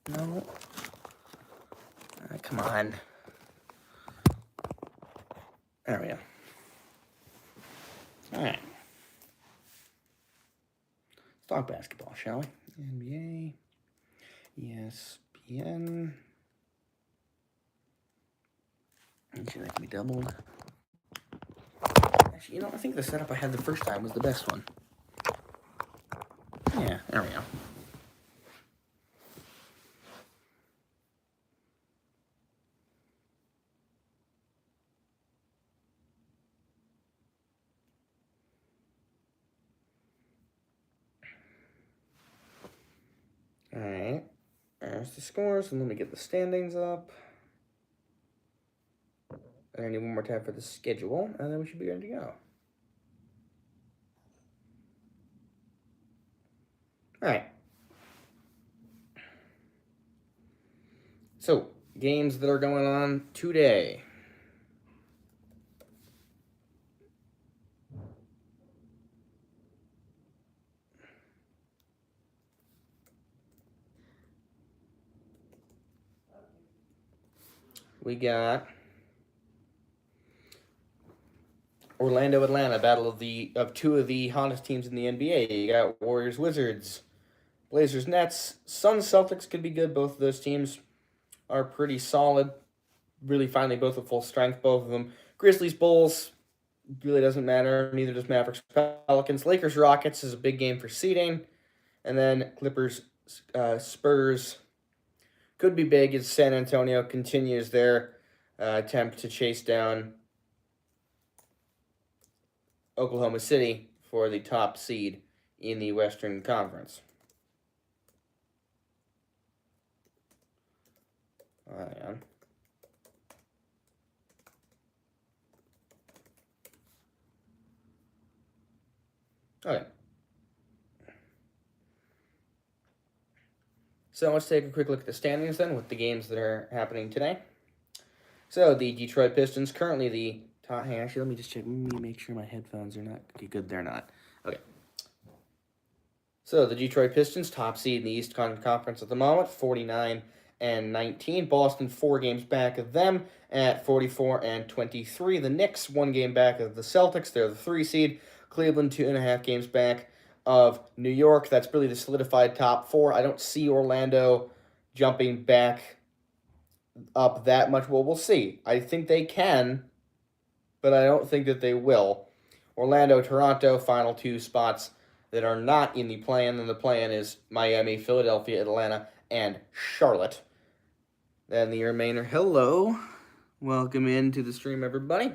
No. Come on. There we go. All right. Let's talk basketball, shall we? NBA, ESPN. Actually, that can be doubled. Actually, I think the setup I had the first time was the best one. Yeah, there we go. All right. There's the scores, and let me get the standings up. And I need one more tab for the schedule, and then we should be ready to go. All right. So, games that are going on today. We got Orlando, Atlanta, battle of two of the hottest teams in the NBA. You got Warriors, Wizards, Blazers, Nets, Suns, Celtics could be good. Both of those teams are pretty solid. Really finally both at full strength, both of them. Grizzlies, Bulls, really doesn't matter. Neither does Mavericks, Pelicans. Lakers, Rockets is a big game for seeding. And then Clippers, Spurs could be big as San Antonio continues their attempt to chase down Oklahoma City for the top seed in the Western Conference. Yeah. Okay. So let's take a quick look at the standings then with the games that are happening today. So the Detroit Pistons currently the top. Hey, actually, let me just check. Let me make sure my headphones are not okay. Good, they're not. Okay. So the Detroit Pistons top seed in the Eastern Conference at the moment, 49-19. Boston 4 games back of them at 44-23. The Knicks 1 game back of the Celtics. They're the 3 seed. Cleveland 2.5 games back of New York. That's really the solidified top 4. I don't see Orlando jumping back up that much. Well, we'll see. I think they can, but I don't think that they will. Orlando, Toronto, final 2 spots that are not in the play-in. And the play-in is Miami, Philadelphia, Atlanta, and Charlotte. Then the remainder. Hello. Welcome into the stream, everybody.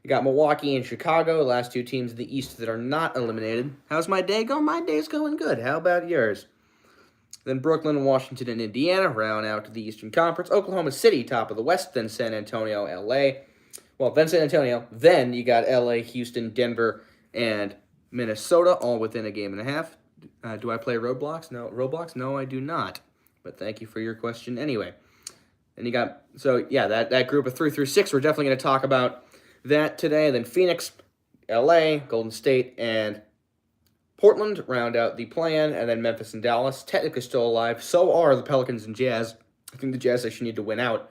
You got Milwaukee and Chicago, the last 2 teams in the East that are not eliminated. How's my day going? My day's going good. How about yours? Then Brooklyn, Washington, and Indiana round out to the Eastern Conference. Oklahoma City, top of the West. Then San Antonio, LA. Well, then San Antonio. Then you got LA, Houston, Denver, and Minnesota, all within a game and a half. Do I play Roblox? No, Roblox? No, I do not. But thank you for your question anyway. And you got, so yeah, that group of 3 through 6, we're definitely going to talk about that today. Then Phoenix, LA, Golden State, and Portland round out the play-in, and then Memphis and Dallas technically still alive. So are the Pelicans and Jazz. I think the Jazz actually need to win out.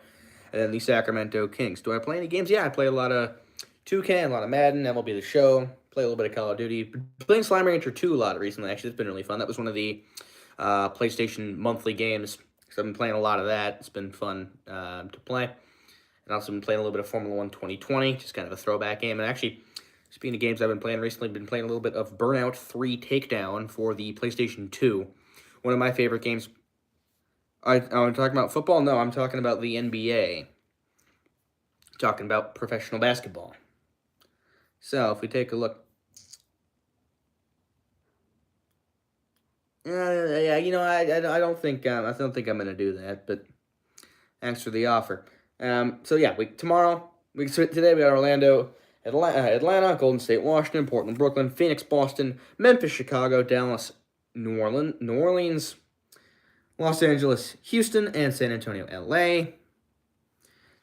And then the Sacramento Kings. Do I play any games? Yeah, I play a lot of 2K, a lot of Madden, MLB The Show. Play a little bit of Call of Duty. Been playing Slime Rancher 2 a lot recently. Actually, it's been really fun. That was one of the PlayStation monthly games. So I've been playing a lot of that. It's been fun to play. And also been playing a little bit of Formula 1 2020, just kind of a throwback game. And actually, speaking of games I've been playing recently, been playing a little bit of Burnout 3 Takedown for the PlayStation 2. One of my favorite games. I'm talking about football? No, I'm talking about the NBA. Talking about professional basketball. So, if we take a look. Yeah, I don't think I'm going to do that, but thanks for the offer. So yeah, today we got Orlando, Atlanta, Golden State, Washington, Portland, Brooklyn, Phoenix, Boston, Memphis, Chicago, Dallas, New Orleans, Los Angeles, Houston, and San Antonio, LA.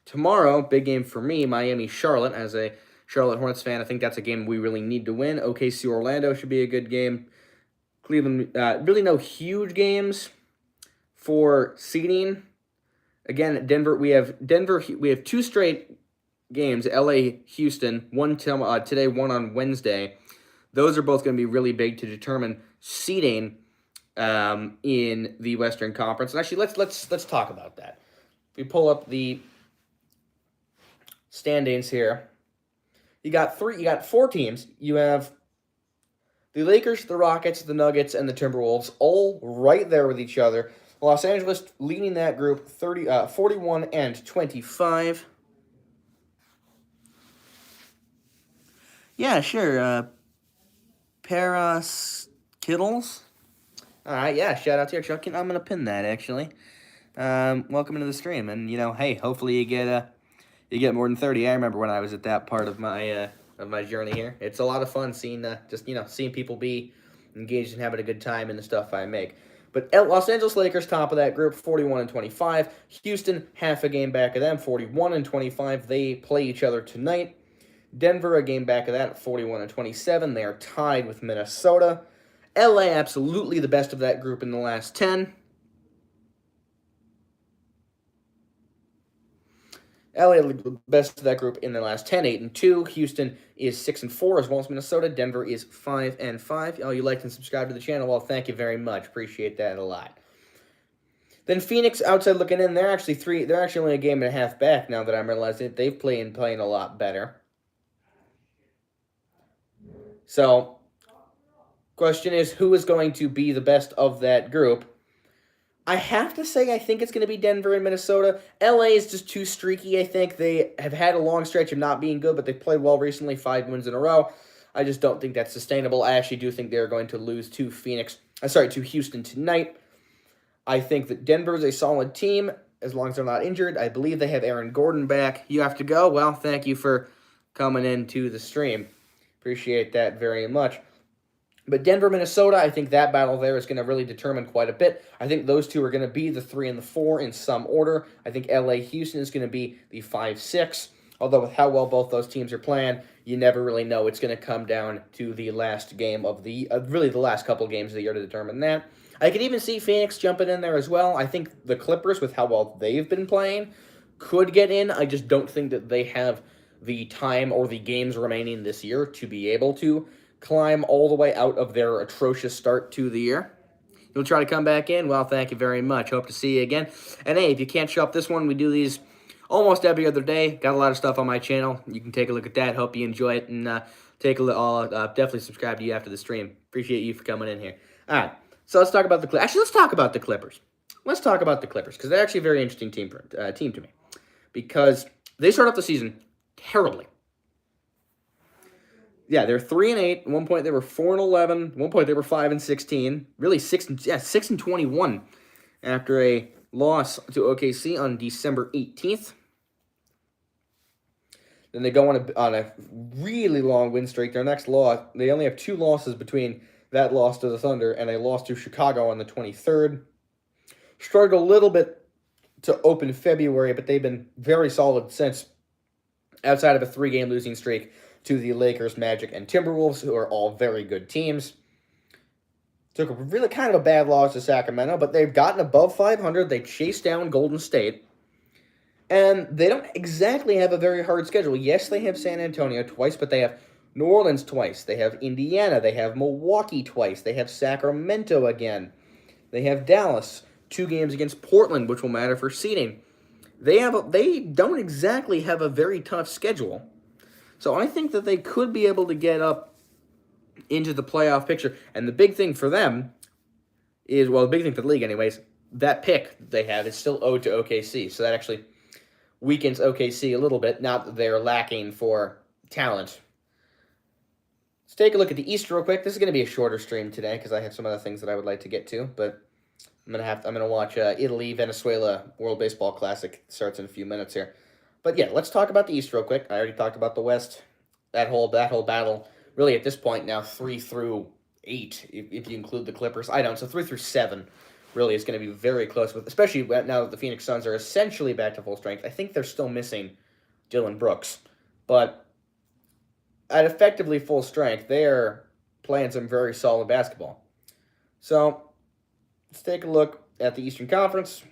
Tomorrow, big game for me, Miami, Charlotte. As a Charlotte Hornets fan, I think that's a game we really need to win. OKC, Orlando should be a good game. Cleveland, really no huge games For seeding, again, Denver. We have 2 straight games. LA, Houston. One today, one on Wednesday. Those are both going to be really big to determine seeding in the Western Conference. And actually, let's talk about that. If we pull up the standings here, you got 4 teams. You have the Lakers, the Rockets, the Nuggets, and the Timberwolves all right there with each other. Los Angeles leading that group 41 and 25. Yeah, sure. Paras Kittles. All right, yeah, shout out to your Chuck. I'm going to pin that, actually. Welcome into the stream. And, hey, hopefully you get more than 30. I remember when I was at that part of my journey here. It's a lot of fun seeing seeing people be engaged and having a good time in the stuff I make. But Los Angeles Lakers, top of that group, 41 and 25. Houston, half a game back of them, 41 and 25. They play each other tonight. Denver, a game back of that, 41 and 27. They are tied with Minnesota. LA, absolutely the best of that group in the last 10. LA, the best of that group in the last 10, 8 and 2. Houston is 6 and 4, as well as Minnesota. Denver is 5 and 5. Oh, you liked and subscribed to the channel. Well, thank you very much. Appreciate that a lot. Then Phoenix, outside looking in, they're actually only a game and a half back now that I'm realizing they've playing a lot better. So, question is, who is going to be the best of that group? I have to say I think it's going to be Denver and Minnesota. LA is just too streaky, I think. They have had a long stretch of not being good, but they've played well recently, 5 wins in a row. I just don't think that's sustainable. I actually do think they're going to lose to Houston tonight. I think that Denver is a solid team, as long as they're not injured. I believe they have Aaron Gordon back. You have to go? Well, thank you for coming into the stream. Appreciate that very much. But Denver, Minnesota, I think that battle there is going to really determine quite a bit. I think those two are going to be the 3 and the 4 in some order. I think LA Houston is going to be the 5-6. Although with how well both those teams are playing, you never really know. It's going to come down to the last game of the really the last couple games of the year to determine that. I could even see Phoenix jumping in there as well. I think the Clippers, with how well they've been playing, could get in. I just don't think that they have the time or the games remaining this year to be able to climb all the way out of their atrocious start to the year. You'll try to come back in? Well, thank you very much. Hope to see you again. And hey, if you can't show up this one, we do these almost every other day. Got a lot of stuff on my channel. You can take a look at that. Hope you enjoy it. And take a look. I'll definitely subscribe to you after the stream. Appreciate you for coming in here. All right. So let's talk about the Clippers. Actually, let's talk about the Clippers. Let's talk about the Clippers, because they're actually a very interesting team to me. Because they start off the season terribly. Yeah, they're 3 and 8. At one point they were 4 and 11. At one point they were 5 and 16. Really 6 and 21 after a loss to OKC on December 18th. Then they go on a really long win streak. Their next loss, they only have 2 losses between that loss to the Thunder and a loss to Chicago on the 23rd. Struggled a little bit to open February, but they've been very solid since, outside of a 3-game losing streak to the Lakers, Magic, and Timberwolves, who are all very good teams. Took a really kind of a bad loss to Sacramento, but they've gotten above 500. They chased down Golden State. And they don't exactly have a very hard schedule. Yes, they have San Antonio twice, but they have New Orleans twice. They have Indiana. They have Milwaukee twice. They have Sacramento again. They have Dallas. 2 games against Portland, which will matter for seeding. They don't exactly have a very tough schedule. So I think that they could be able to get up into the playoff picture. And the big thing for them is, well, the big thing for the league anyways, that pick they have is still owed to OKC. So that actually weakens OKC a little bit, not that they're lacking for talent. Let's take a look at the East real quick. This is going to be a shorter stream today because I have some other things that I would like to get to, but I'm gonna watch Italy Venezuela World Baseball Classic. Starts in a few minutes here, but yeah, let's talk about the East real quick. I already talked about the West. That whole battle. Really, at this point now, 3 through 8, if you include the Clippers. I don't. So 3 through 7, really is going to be very close. With especially now that the Phoenix Suns are essentially back to full strength. I think they're still missing Dillon Brooks, but at effectively full strength, they're playing some very solid basketball. So let's take a look at the Eastern Conference.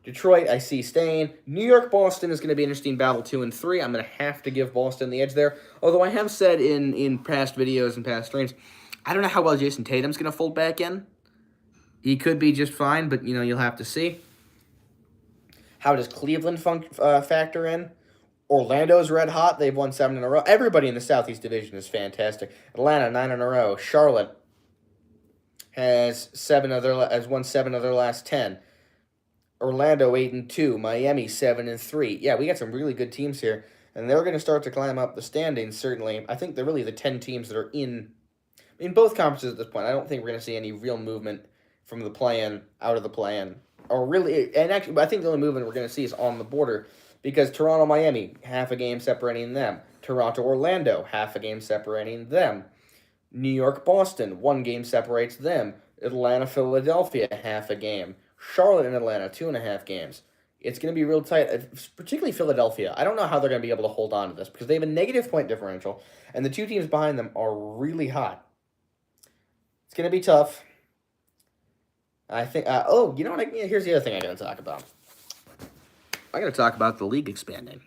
Detroit, I see staying. New York, Boston is going to be an interesting battle 2 and 3. I'm going to have to give Boston the edge there. Although I have said in past videos and past streams, I don't know how well Jason Tatum's going to fold back in. He could be just fine, but you'll have to see. How does Cleveland factor in? Orlando's red hot. They've won 7 in a row. Everybody in the Southeast Division is fantastic. Atlanta 9 in a row. Charlotte has won 7 of their last 10. Orlando 8 and 2. Miami 7 and 3. Yeah, we got some really good teams here, and they're going to start to climb up the standings. Certainly, I think they're really the 10 teams that are in both conferences at this point. I don't think we're going to see any real movement from the play-in out of the play-in, or really. And actually, I think the only movement we're going to see is on the border, because Toronto, Miami, half a game separating them. Toronto, Orlando, half a game separating them. New York, Boston, 1 game separates them. Atlanta, Philadelphia, half a game. Charlotte and Atlanta, 2.5 games. It's going to be real tight, particularly Philadelphia. I don't know how they're going to be able to hold on to this because they have a negative point differential, and the 2 teams behind them are really hot. It's going to be tough. I think, you know what? Here's the other thing I got to talk about. I got to talk about the league expanding.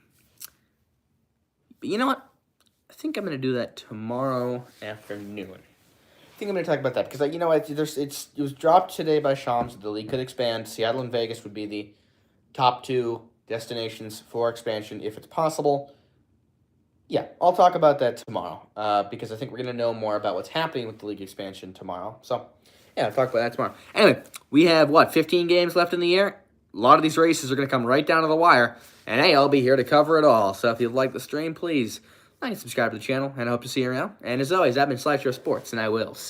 But you know what? I think I'm going to do that tomorrow afternoon. I think I'm going to talk about that because, it was dropped today by Shams that the league could expand. Seattle and Vegas would be the top 2 destinations for expansion if it's possible. Yeah, I'll talk about that tomorrow because I think we're going to know more about what's happening with the league expansion tomorrow. So, yeah, I'll talk about that tomorrow. Anyway, we have, 15 games left in the year? A lot of these races are going to come right down to the wire. And, hey, I'll be here to cover it all. So if you'd like the stream, please like and subscribe to the channel. And I hope to see you around. And as always, I've been Slideshow Sports, and I will see you.